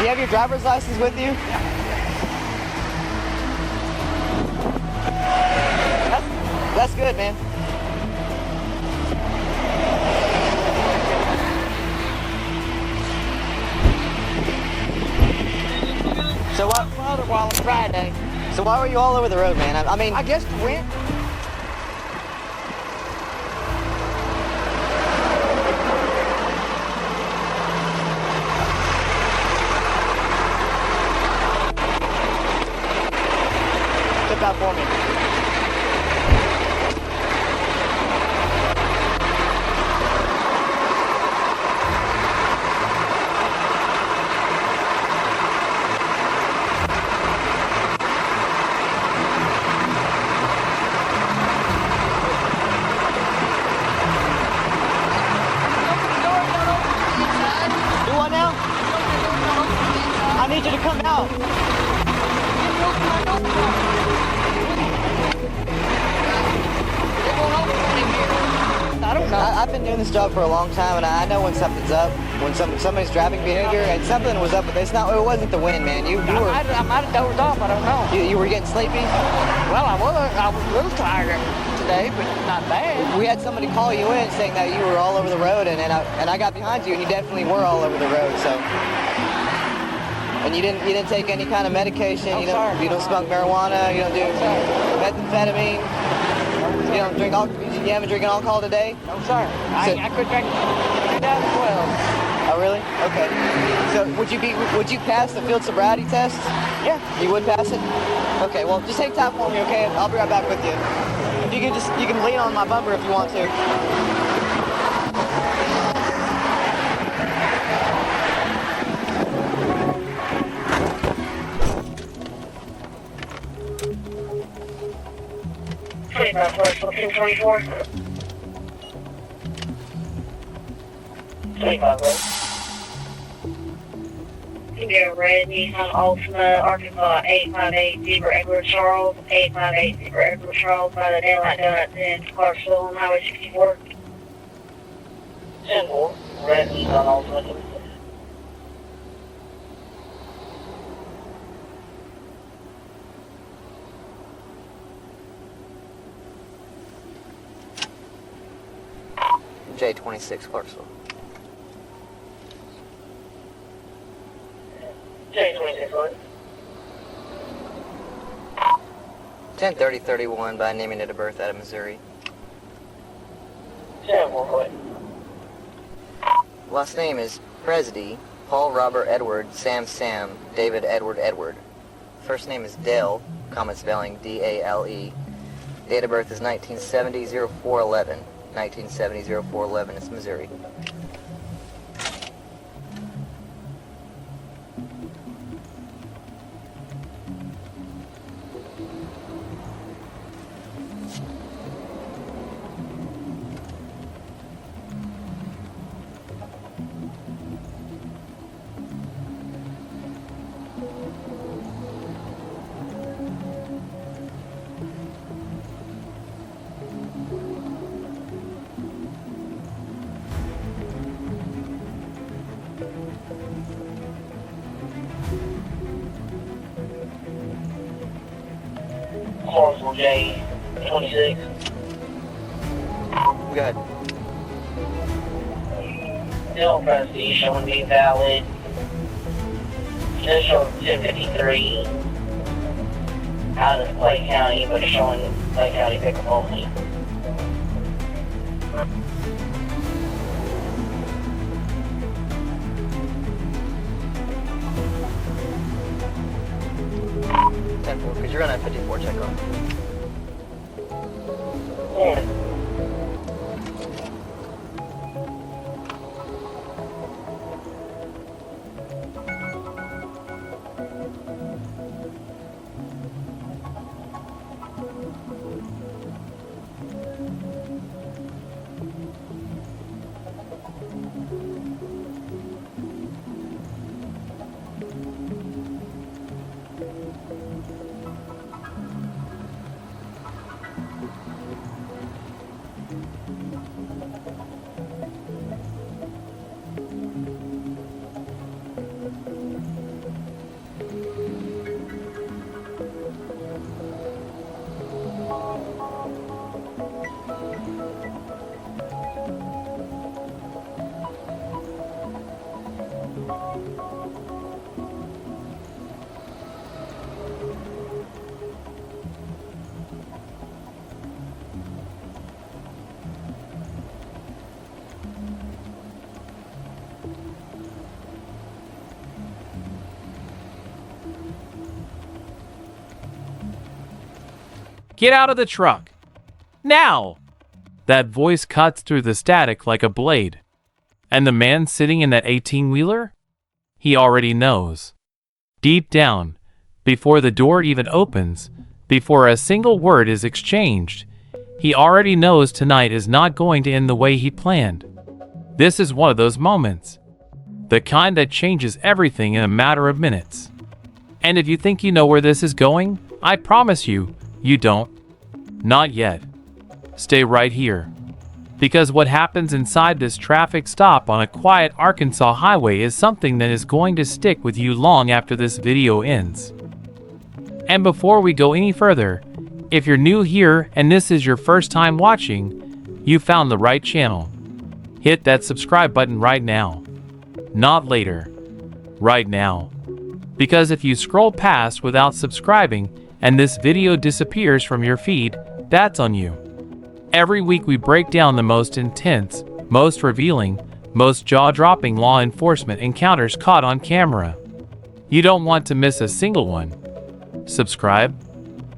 you have your driver's license with you? That's good, man. So what? While it's Friday. So why were you all over the road, man? I mean, I guess to win. Tip out for me. Do what now? I need you to come out. I don't know. I've been doing this job for a long time, and I know when something's up, when somebody's driving behavior, and something was up with this. No, it wasn't the wind, man. You I were might have dozed off. I don't know. you were getting sleepy. Well, I was a little tired today, but not bad. We had somebody call you in saying that you were all over the road, and I got behind you, and you definitely were all over the road. So, and you didn't take any kind of medication. I'm sorry. You don't smoke marijuana. You don't do methamphetamine. You don't drink alcohol. You haven't drinking alcohol today? No, sir. I could drink 2012. Oh, really? Okay. So would you pass the field sobriety test? Yeah. You would pass it? Okay, well, just take time for me, okay? I'll be right back with you. If you can lean on my bumper if you want to. Looking 24. 25, right? Yeah, red Nissan Altima, Arkansas 858 Zebra Edward Charles, 858 Zebra Edward Charles by the daylight donuts in Clarksville on Highway 64. 10-4, red Nissan Altima. J26 Clarksville. J26, what? 10/30/31 by naming it a birth out of Missouri. 10-4, what? Last name is Presedy, Paul Robert Edward, Sam David Edward. First name is Dale, common spelling D-A-L-E. Date of birth is 1970-04-11. 1970-04-11, it's Missouri. Clarksville J26. Go ahead. Still Prestige showing me valid. Just showing 1053 out of Clay County, but it's showing Clay County pickup only. Because you're on a 54 check on. Yeah. Get out of the truck! Now! That voice cuts through the static like a blade. And the man sitting in that 18-wheeler? He already knows. Deep down, before the door even opens, before a single word is exchanged, he already knows tonight is not going to end the way he planned. This is one of those moments. The kind that changes everything in a matter of minutes. And if you think you know where this is going, I promise you, you don't. Not yet. Stay right here. Because what happens inside this traffic stop on a quiet Arkansas highway is something that is going to stick with you long after this video ends. And before we go any further, if you're new here and this is your first time watching, you found the right channel. Hit that subscribe button right now. Not later. Right now. Because if you scroll past without subscribing and this video disappears from your feed, that's on you. Every week we break down the most intense, most revealing, most jaw-dropping law enforcement encounters caught on camera. You don't want to miss a single one. Subscribe?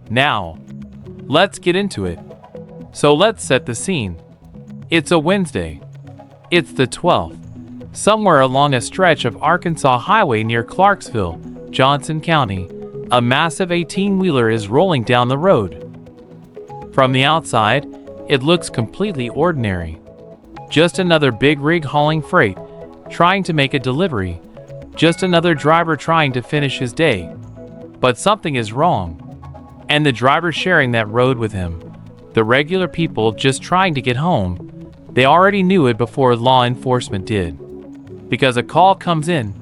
Now. Let's get into it. So let's set the scene. It's a Wednesday. It's the 12th. Somewhere along a stretch of Arkansas highway near Clarksville, Johnson County, a massive 18-wheeler is rolling down the road. From the outside, it looks completely ordinary. Just another big rig hauling freight, trying to make a delivery. Just another driver trying to finish his day. But something is wrong. And the driver sharing that road with him, the regular people just trying to get home, they already knew it before law enforcement did. Because a call comes in.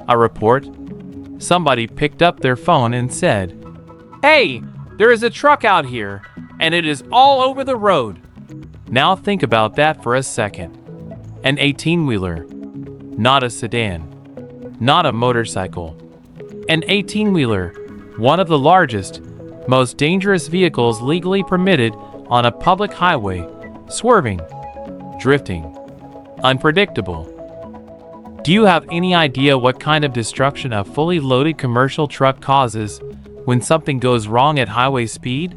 A report. Somebody picked up their phone and said, "Hey, there is a truck out here, and it is all over the road." Now think about that for a second. An 18-wheeler. Not a sedan. Not a motorcycle. An 18-wheeler, one of the largest, most dangerous vehicles legally permitted on a public highway, swerving, drifting, unpredictable. Do you have any idea what kind of destruction a fully loaded commercial truck causes when something goes wrong at highway speed?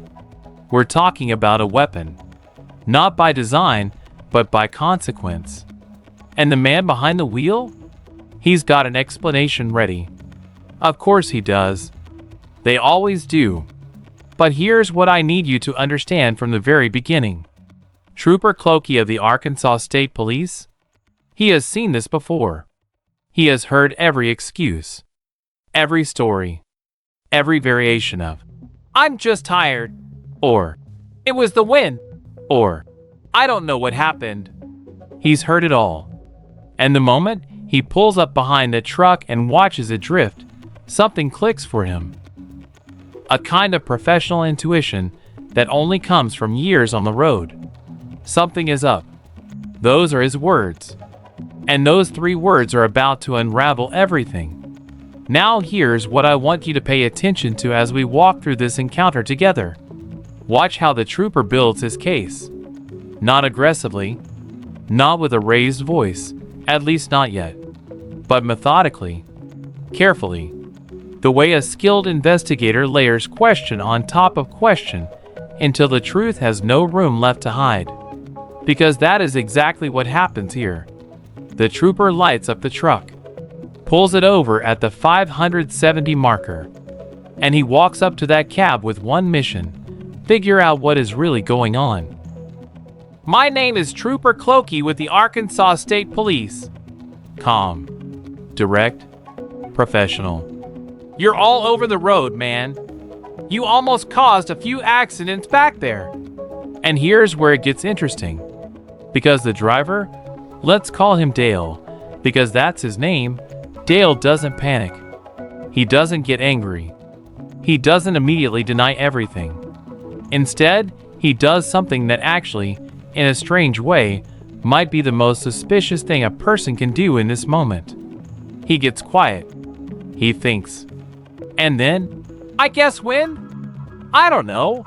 We're talking about a weapon. Not by design, but by consequence. And the man behind the wheel? He's got an explanation ready. Of course he does. They always do. But here's what I need you to understand from the very beginning. Trooper Clokey of the Arkansas State Police? He has seen this before. He has heard every excuse. Every story. Every variation of, "I'm just tired," or, "It was the wind," or, "I don't know what happened." He's heard it all. And the moment he pulls up behind the truck and watches it drift, something clicks for him. A kind of professional intuition that only comes from years on the road. Something is up. Those are his words. And those 3 words are about to unravel everything. Now here's what I want you to pay attention to as we walk through this encounter together. Watch how the trooper builds his case. Not aggressively, not with a raised voice, at least not yet, but methodically, carefully, the way a skilled investigator layers question on top of question until the truth has no room left to hide. Because that is exactly what happens here. The trooper lights up the truck, pulls it over at the 570 marker, and he walks up to that cab with one mission: figure out what is really going on. "My name is Trooper Clokey with the Arkansas State Police." Calm, direct, professional. "You're all over the road, man. You almost caused a few accidents back there." And here's where it gets interesting. Because the driver, let's call him Dale, because that's his name, Dale doesn't panic. He doesn't get angry. He doesn't immediately deny everything. Instead, he does something that actually, in a strange way, might be the most suspicious thing a person can do in this moment. He gets quiet. He thinks. And then, "I guess wind? I don't know."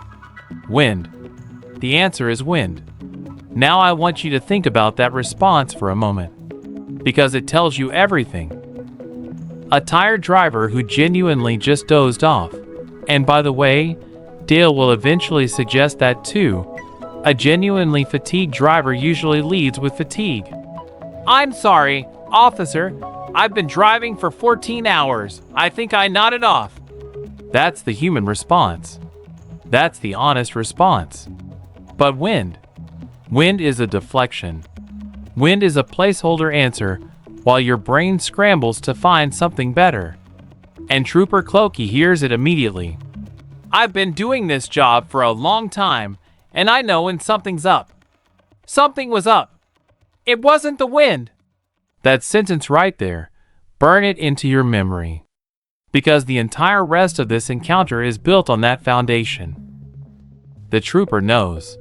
Wind. The answer is wind. Now I want you to think about that response for a moment, because it tells you everything. A tired driver who genuinely just dozed off. And by the way, Dale will eventually suggest that too. A genuinely fatigued driver usually leads with fatigue. "I'm sorry, officer. I've been driving for 14 hours. I think I nodded off." That's the human response. That's the honest response. But wind. Wind is a deflection. Wind is a placeholder answer while your brain scrambles to find something better. And Trooper Clokey hears it immediately. "I've been doing this job for a long time, and I know when something's up. Something was up. It wasn't the wind." That sentence right there, burn it into your memory. Because the entire rest of this encounter is built on that foundation. The trooper knows.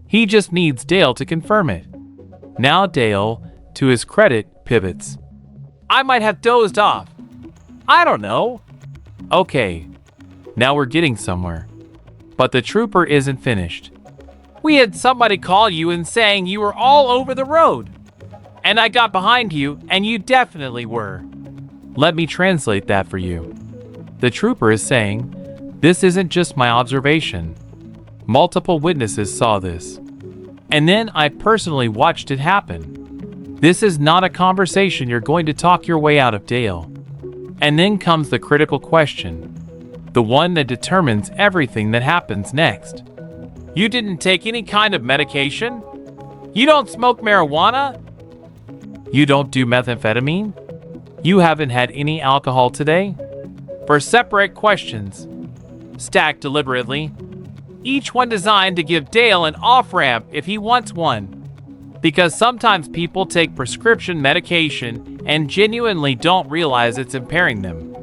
He just needs Dale to confirm it. Now Dale, to his credit, pivots. "I might have dozed off. I don't know." Okay, now we're getting somewhere. But the trooper isn't finished. "We had somebody call you and saying you were all over the road. And I got behind you, and you definitely were." Let me translate that for you. The trooper is saying, this isn't just my observation. Multiple witnesses saw this. And then I personally watched it happen. This is not a conversation you're going to talk your way out of, Dale. And then comes the critical question. The one that determines everything that happens next. "You didn't take any kind of medication? You don't smoke marijuana? You don't do methamphetamine? You haven't had any alcohol today?" For separate questions, stacked deliberately, each one designed to give Dale an off-ramp if he wants one. Because sometimes people take prescription medication and genuinely don't realize it's impairing them.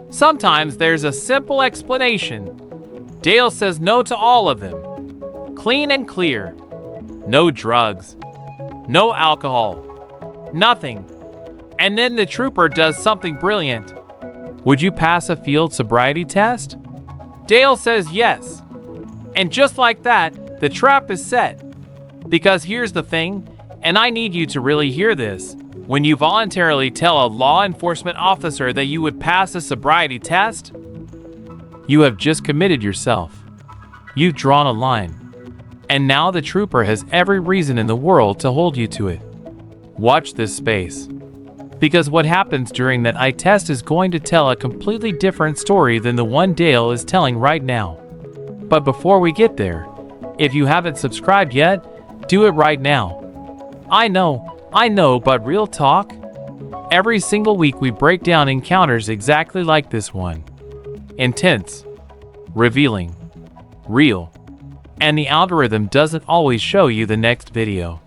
Sometimes there's a simple explanation. Dale says no to all of them. Clean and clear. No drugs. No alcohol. Nothing. And then the trooper does something brilliant. "Would you pass a field sobriety test?" Dale says yes. And just like that, the trap is set. Because here's the thing, and I need you to really hear this. When you voluntarily tell a law enforcement officer that you would pass a sobriety test, you have just committed yourself. You've drawn a line. And now the trooper has every reason in the world to hold you to it. Watch this space. Because what happens during that eye test is going to tell a completely different story than the one Dale is telling right now. But before we get there, if you haven't subscribed yet, do it right now. I know, but real talk? Every single week we break down encounters exactly like this one. Intense, revealing, real, and the algorithm doesn't always show you the next video.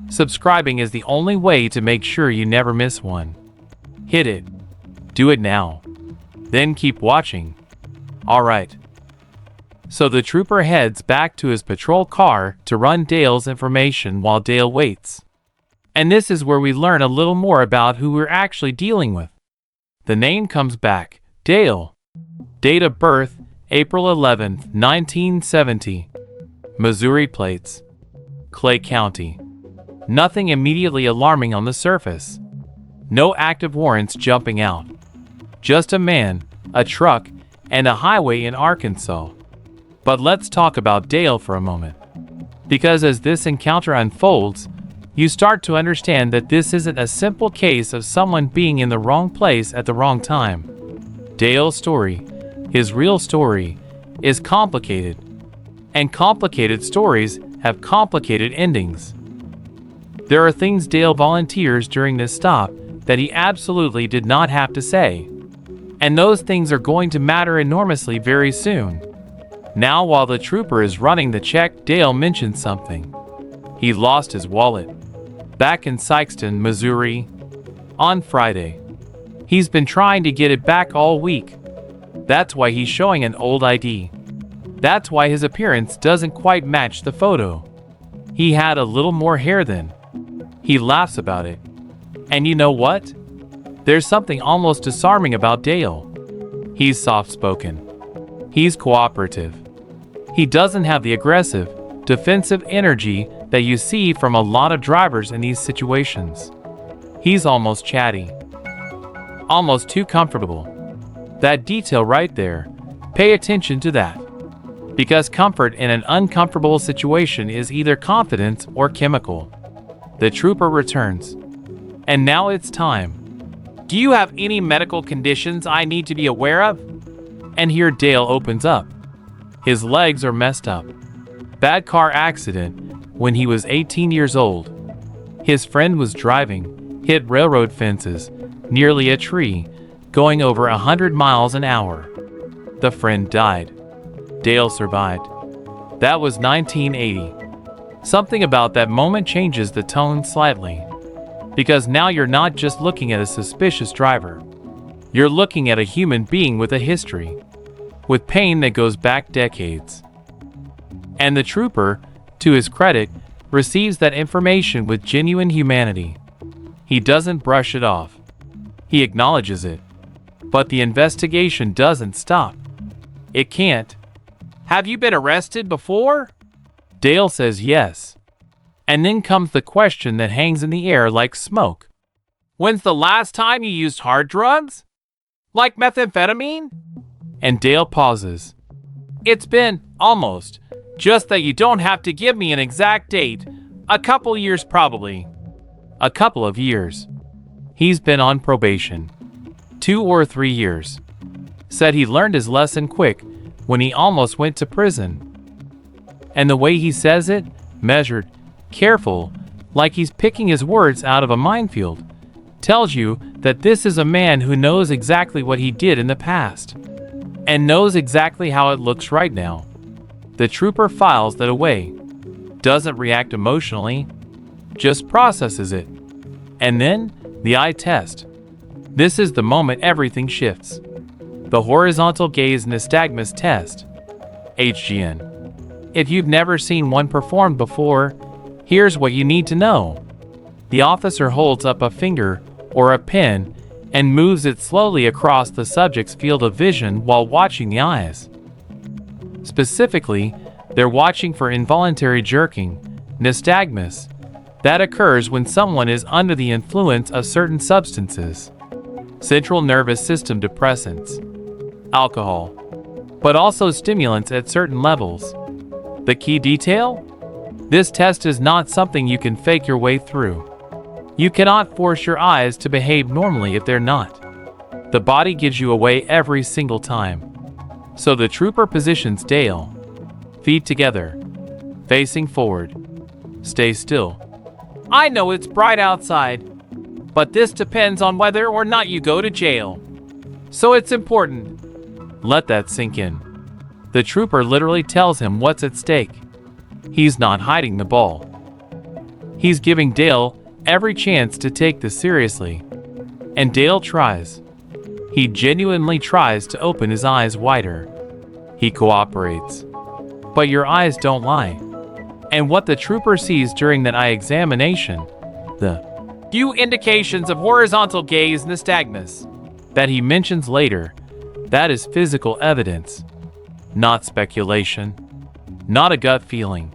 Subscribing is the only way to make sure you never miss one. Hit it. Do it now. Then keep watching. Alright. So the trooper heads back to his patrol car to run Dale's information while Dale waits. And this is where we learn a little more about who we're actually dealing with. The name comes back, Dale. Date of birth, April 11th, 1970. Missouri plates. Clay County. Nothing immediately alarming on the surface. No active warrants jumping out. Just a man, a truck, and a highway in Arkansas. But let's talk about Dale for a moment. Because as this encounter unfolds, you start to understand that this isn't a simple case of someone being in the wrong place at the wrong time. Dale's story, his real story, is complicated. And complicated stories have complicated endings. There are things Dale volunteers during this stop that he absolutely did not have to say. And those things are going to matter enormously very soon. Now while the trooper is running the check, Dale mentions something. He lost his wallet. Back in Sikeston, Missouri. On Friday. He's been trying to get it back all week. That's why he's showing an old ID. That's why his appearance doesn't quite match the photo. He had a little more hair then. He laughs about it. And you know what? There's something almost disarming about Dale. He's soft-spoken. He's cooperative. He doesn't have the aggressive, defensive energy that you see from a lot of drivers in these situations. He's almost chatty. Almost too comfortable. That detail right there, pay attention to that. Because comfort in an uncomfortable situation is either confidence or chemical. The trooper returns. And now it's time. Do you have any medical conditions I need to be aware of? And here Dale opens up. His legs are messed up. Bad car accident when he was 18 years old. His friend was driving, hit railroad fences, nearly a tree, going over 100 miles an hour. The friend died. Dale survived. That was 1980. Something about that moment changes the tone slightly. Because now you're not just looking at a suspicious driver. You're looking at a human being with a history, with pain that goes back decades. And the trooper, to his credit, receives that information with genuine humanity. He doesn't brush it off. He acknowledges it. But the investigation doesn't stop. It can't. Have you been arrested before? Dale says yes. And then comes the question that hangs in the air like smoke. When's the last time you used hard drugs? Like methamphetamine? And Dale pauses. It's been, almost. Just that you don't have to give me an exact date. A couple years probably. A couple of years. He's been on probation. 2 or 3 years. Said he learned his lesson quick when he almost went to prison. And the way he says it, measured, careful, like he's picking his words out of a minefield, tells you that this is a man who knows exactly what he did in the past, and knows exactly how it looks right now. The trooper files that away, doesn't react emotionally, just processes it. And then, the eye test. This is the moment everything shifts. The horizontal gaze nystagmus test, HGN. If you've never seen one performed before, here's what you need to know. The officer holds up a finger or a pen and moves it slowly across the subject's field of vision while watching the eyes. Specifically, they're watching for involuntary jerking, nystagmus, that occurs when someone is under the influence of certain substances, central nervous system depressants, alcohol, but also stimulants at certain levels. The key detail? This test is not something you can fake your way through. You cannot force your eyes to behave normally if they're not. The body gives you away every single time. So the trooper positions Dale. Feet together. Facing forward. Stay still. I know it's bright outside, but this depends on whether or not you go to jail. So it's important. Let that sink in. The trooper literally tells him what's at stake. He's not hiding the ball. He's giving Dale every chance to take this seriously. And Dale tries. He genuinely tries to open his eyes wider. He cooperates. But your eyes don't lie. And what the trooper sees during that eye examination, the few indications of horizontal gaze nystagmus that he mentions later, that is physical evidence. Not speculation. Not a gut feeling.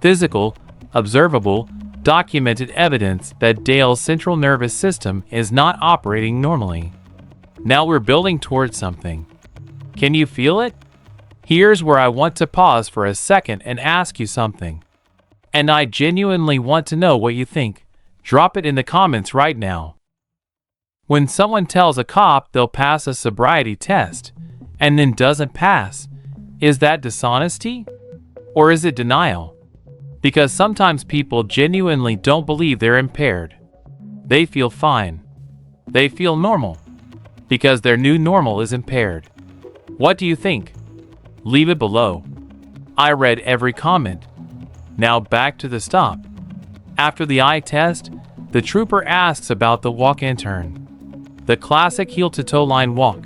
Physical, observable, documented evidence that Dale's central nervous system is not operating normally. Now we're building towards something. Can you feel it? Here's where I want to pause for a second and ask you something. And I genuinely want to know what you think. Drop it in the comments right now. When someone tells a cop they'll pass a sobriety test and then doesn't pass, is that dishonesty? Or is it denial? Because sometimes people genuinely don't believe they're impaired. They feel fine. They feel normal. Because their new normal is impaired. What do you think? Leave it below. I read every comment. Now back to the stop. After the eye test, the trooper asks about the walk-in turn. The classic heel-to-toe line walk.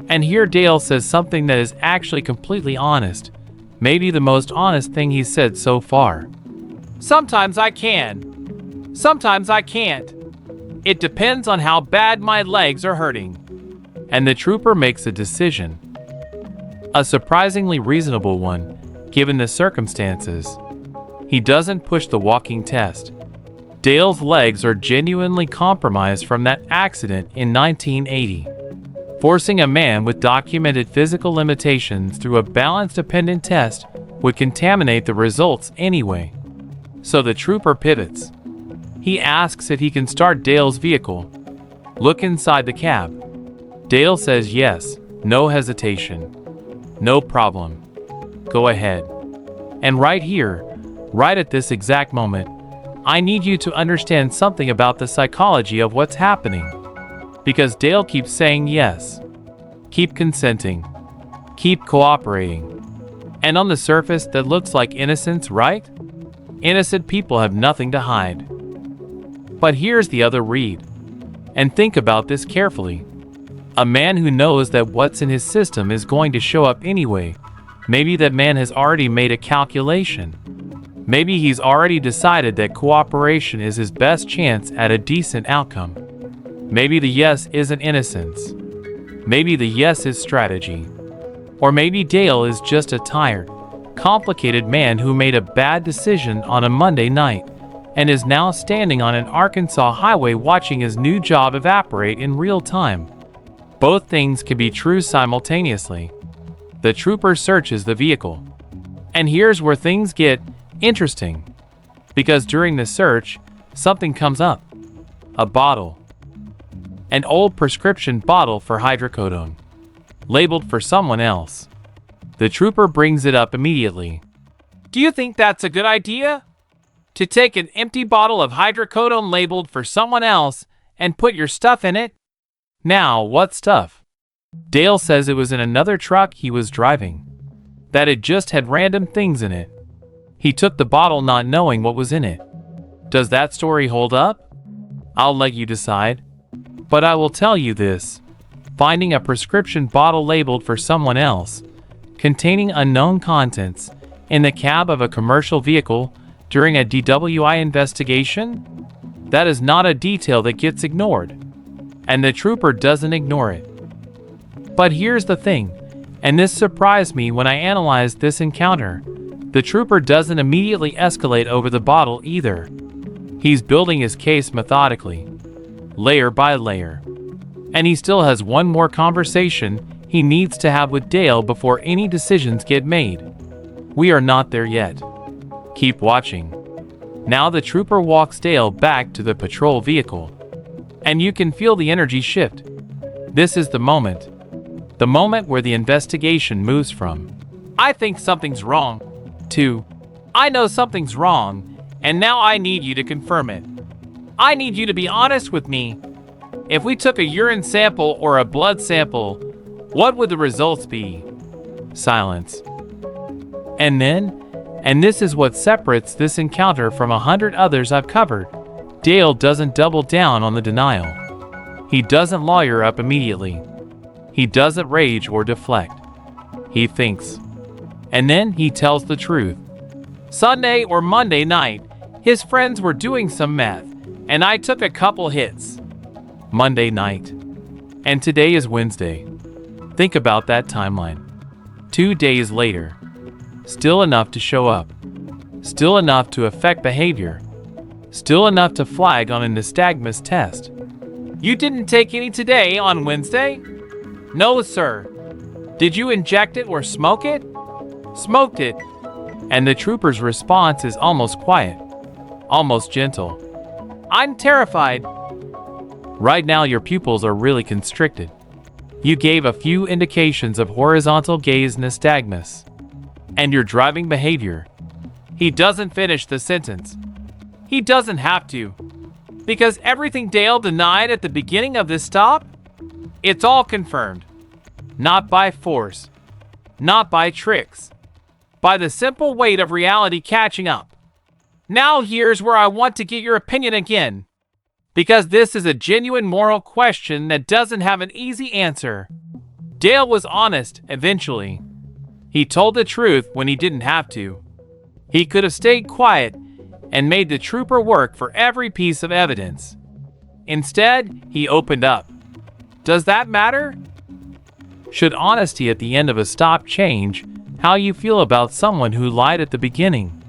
And here Dale says something that is actually completely honest. Maybe the most honest thing he's said so far. Sometimes I can. Sometimes I can't. It depends on how bad my legs are hurting. And the trooper makes a decision. A surprisingly reasonable one, given the circumstances. He doesn't push the walking test. Dale's legs are genuinely compromised from that accident in 1980. Forcing a man with documented physical limitations through a balance-dependent test would contaminate the results anyway. So the trooper pivots. He asks if he can start Dale's vehicle. Look inside the cab. Dale says yes, no hesitation. No problem. Go ahead. And right here, right at this exact moment, I need you to understand something about the psychology of what's happening. Because Dale keeps saying yes. Keep consenting. Keep cooperating. And on the surface, that looks like innocence, right? Innocent people have nothing to hide. But here's the other read. And think about this carefully. A man who knows that what's in his system is going to show up anyway. Maybe that man has already made a calculation. Maybe he's already decided that cooperation is his best chance at a decent outcome. Maybe the yes isn't innocence. Maybe the yes is strategy. Or maybe Dale is just a tired, complicated man who made a bad decision on a Monday night and is now standing on an Arkansas highway watching his new job evaporate in real time. Both things can be true simultaneously. The trooper searches the vehicle. And here's where things get interesting. Because during the search, something comes up. A bottle. An old prescription bottle for hydrocodone. Labeled for someone else. The trooper brings it up immediately. Do you think that's a good idea? To take an empty bottle of hydrocodone labeled for someone else and put your stuff in it? Now, what stuff? Dale says it was in another truck he was driving. That it just had random things in it. He took the bottle not knowing what was in it. Does that story hold up? I'll let you decide. But I will tell you this. Finding a prescription bottle labeled for someone else, containing unknown contents, in the cab of a commercial vehicle during a DWI investigation? That is not a detail that gets ignored. And the trooper doesn't ignore it. But here's the thing, and this surprised me when I analyzed this encounter. The trooper doesn't immediately escalate over the bottle either. He's building his case methodically, layer by layer. And he still has one more conversation he needs to have with Dale before any decisions get made. We are not there yet. Keep watching. Now the trooper walks Dale back to the patrol vehicle. And you can feel the energy shift. This is the moment. The moment where the investigation moves from, I think something's wrong, to, I know something's wrong, and now I need you to confirm it. I need you to be honest with me. If we took a urine sample or a blood sample, what would the results be? Silence. And then, and this is what separates this encounter from 100 others I've covered, Dale doesn't double down on the denial. He doesn't lawyer up immediately. He doesn't rage or deflect. He thinks. And then he tells the truth. Sunday or Monday night, his friends were doing some meth, and I took a couple hits. Monday night. And today is Wednesday. Think about that timeline. 2 days later. Still enough to show up. Still enough to affect behavior. Still enough to flag on a nystagmus test. You didn't take any today on Wednesday? No, sir. Did you inject it or smoke it? Smoked it. And the trooper's response is almost quiet. Almost gentle. I'm terrified. Right now your pupils are really constricted. You gave a few indications of horizontal gaze nystagmus. And your driving behavior. He doesn't finish the sentence. He doesn't have to. Because everything Dale denied at the beginning of this stop, it's all confirmed. Not by force. Not by tricks. By the simple weight of reality catching up. Now here's where I want to get your opinion again. Because this is a genuine moral question that doesn't have an easy answer. Dale was honest, eventually. He told the truth when he didn't have to. He could have stayed quiet and made the trooper work for every piece of evidence. Instead, he opened up. Does that matter? Should honesty at the end of a stop change how you feel about someone who lied at the beginning?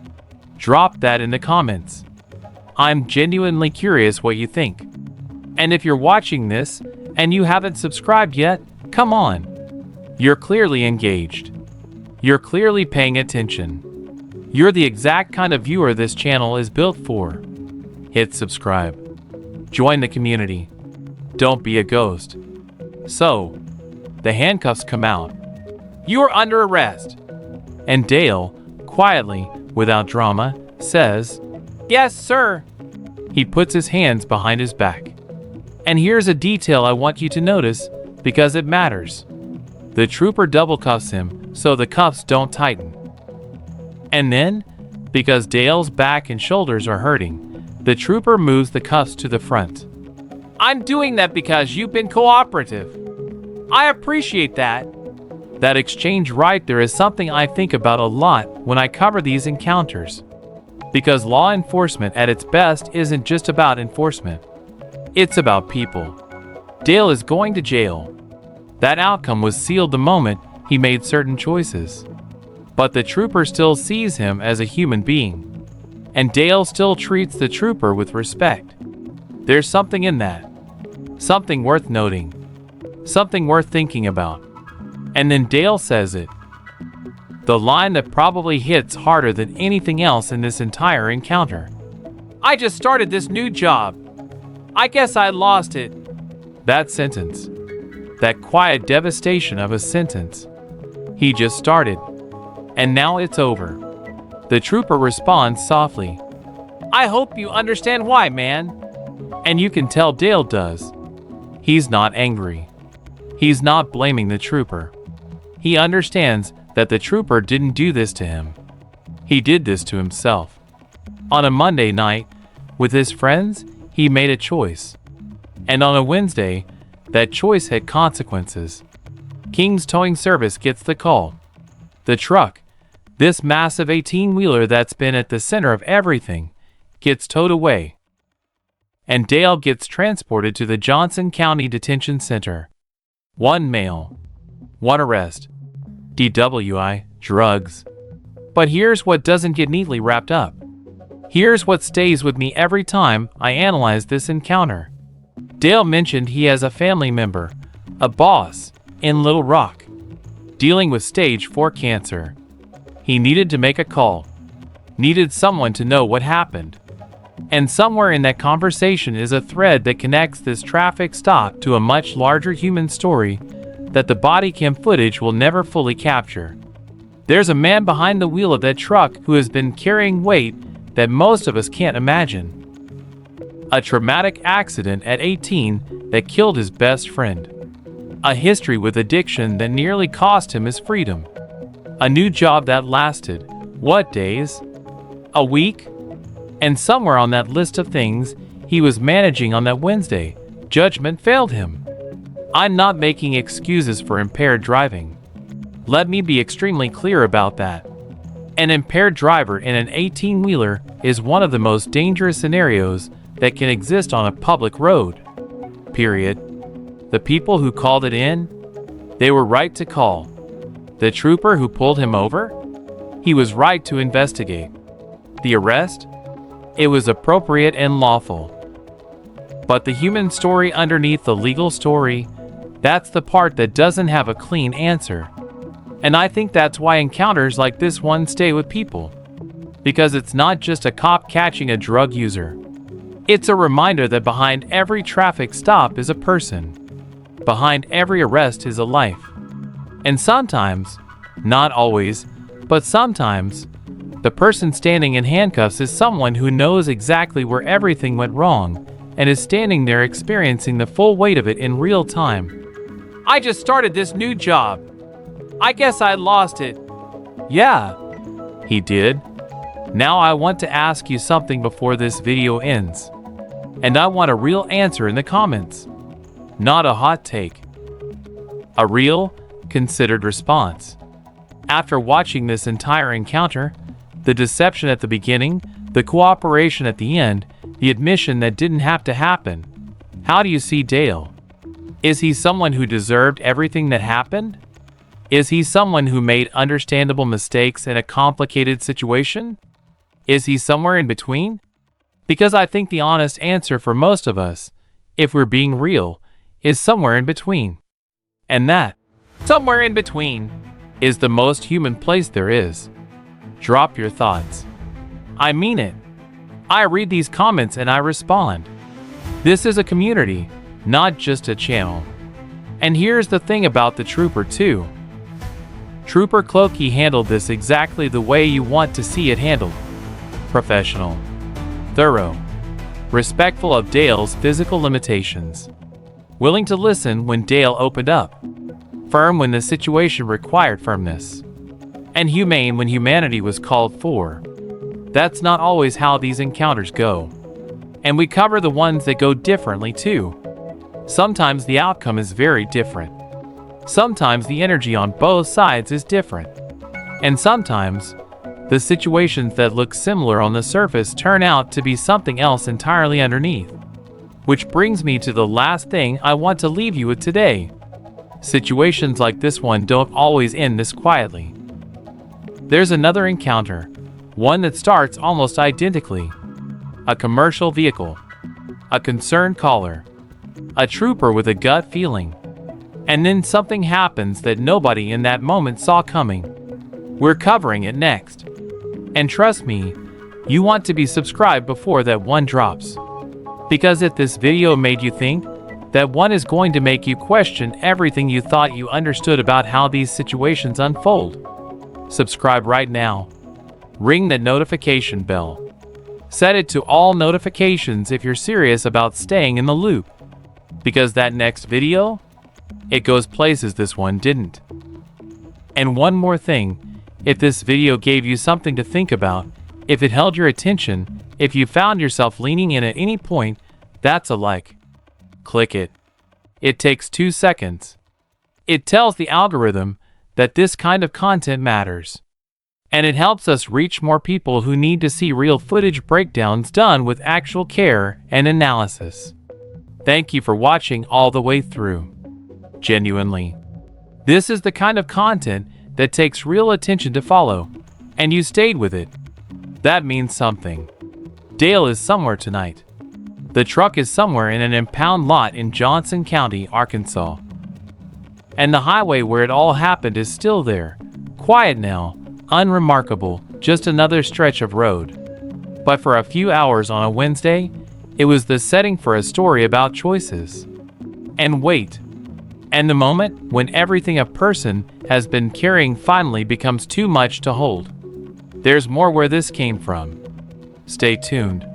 Drop that in the comments. I'm genuinely curious what you think. And if you're watching this and you haven't subscribed yet, Come on. You're clearly engaged. You're clearly paying attention. You're the exact kind of viewer this channel is built for. Hit subscribe. Join the community. Don't be a ghost. So, the handcuffs come out. You are under arrest. And Dale, quietly, without drama, says, "Yes, sir." He puts his hands behind his back. And here's a detail I want you to notice because it matters. The trooper double cuffs him so the cuffs don't tighten. And then, because Dale's back and shoulders are hurting, the trooper moves the cuffs to the front. "I'm doing that because you've been cooperative. I appreciate that." That exchange right there is something I think about a lot when I cover these encounters. Because law enforcement at its best isn't just about enforcement. It's about people. Dale is going to jail. That outcome was sealed the moment he made certain choices. But the trooper still sees him as a human being. And Dale still treats the trooper with respect. There's something in that. Something worth noting. Something worth thinking about. And then Dale says it. The line that probably hits harder than anything else in this entire encounter. "I just started this new job. I guess I lost it." That sentence. That quiet devastation of a sentence. He just started. And now it's over. The trooper responds softly. "I hope you understand why, man." And you can tell Dale does. He's not angry. He's not blaming the trooper. He understands that the trooper didn't do this to him. He did this to himself. On a Monday night, with his friends, he made a choice. And on a Wednesday, that choice had consequences. King's Towing Service gets the call. The truck, this massive 18-wheeler that's been at the center of everything, gets towed away. And Dale gets transported to the Johnson County Detention Center. 1 male. 1 arrest. DWI, drugs. But here's what doesn't get neatly wrapped up. Here's what stays with me every time I analyze this encounter. Dale mentioned he has a family member, a boss, in Little Rock, dealing with stage 4 cancer. He needed to make a call. Needed someone to know what happened. And somewhere in that conversation is a thread that connects this traffic stop to a much larger human story that the body cam footage will never fully capture. There's a man behind the wheel of that truck who has been carrying weight that most of us can't imagine. A traumatic accident at 18 that killed his best friend. A history with addiction that nearly cost him his freedom. A new job that lasted, what days? A week? And somewhere on that list of things he was managing on that Wednesday, judgment failed him. I'm not making excuses for impaired driving. Let me be extremely clear about that. An impaired driver in an 18-wheeler is one of the most dangerous scenarios that can exist on a public road. Period. The people who called it in, they were right to call. The trooper who pulled him over, he was right to investigate. The arrest, it was appropriate and lawful. But the human story underneath the legal story, that's the part that doesn't have a clean answer. And I think that's why encounters like this one stay with people. Because it's not just a cop catching a drug user. It's a reminder that behind every traffic stop is a person. Behind every arrest is a life. And sometimes, not always, but sometimes, the person standing in handcuffs is someone who knows exactly where everything went wrong and is standing there experiencing the full weight of it in real time. "I just started this new job. I guess I lost it." Yeah, he did. Now I want to ask you something before this video ends. And I want a real answer in the comments. Not a hot take. A real, considered response. After watching this entire encounter, the deception at the beginning, the cooperation at the end, the admission that didn't have to happen, how do you see Dale? Is he someone who deserved everything that happened? Is he someone who made understandable mistakes in a complicated situation? Is he somewhere in between? Because I think the honest answer for most of us, if we're being real, is somewhere in between. And that, somewhere in between, is the most human place there is. Drop your thoughts. I mean it. I read these comments and I respond. This is a community, not just a channel. And here's the thing about the Trooper too. Trooper Clokey handled this exactly the way you want to see it handled. Professional. Thorough. Respectful of Dale's physical limitations. Willing to listen when Dale opened up. Firm when the situation required firmness. And humane when humanity was called for. That's not always how these encounters go. And we cover the ones that go differently too. Sometimes the outcome is very different. Sometimes the energy on both sides is different. And sometimes, the situations that look similar on the surface turn out to be something else entirely underneath. Which brings me to the last thing I want to leave you with today. Situations like this one don't always end this quietly. There's another encounter, one that starts almost identically. A commercial vehicle, a concerned caller, a trooper with a gut feeling. And then something happens that nobody in that moment saw coming. We're covering it next. And trust me, you want to be subscribed before that one drops. Because if this video made you think, that one is going to make you question everything you thought you understood about how these situations unfold. Subscribe right now. Ring the notification bell. Set it to all notifications if you're serious about staying in the loop. Because that next video, it goes places this one didn't. And one more thing, if this video gave you something to think about, if it held your attention, if you found yourself leaning in at any point, that's a like. Click it. It takes 2 seconds. It tells the algorithm that this kind of content matters. And it helps us reach more people who need to see real footage breakdowns done with actual care and analysis. Thank you for watching all the way through. Genuinely. This is the kind of content that takes real attention to follow, and you stayed with it. That means something. Dale is somewhere tonight. The truck is somewhere in an impound lot in Johnson County, Arkansas. And the highway where it all happened is still there, quiet now, unremarkable, just another stretch of road. But for a few hours on a Wednesday, it was the setting for a story about choices. And wait. And the moment when everything a person has been carrying finally becomes too much to hold. There's more where this came from. Stay tuned.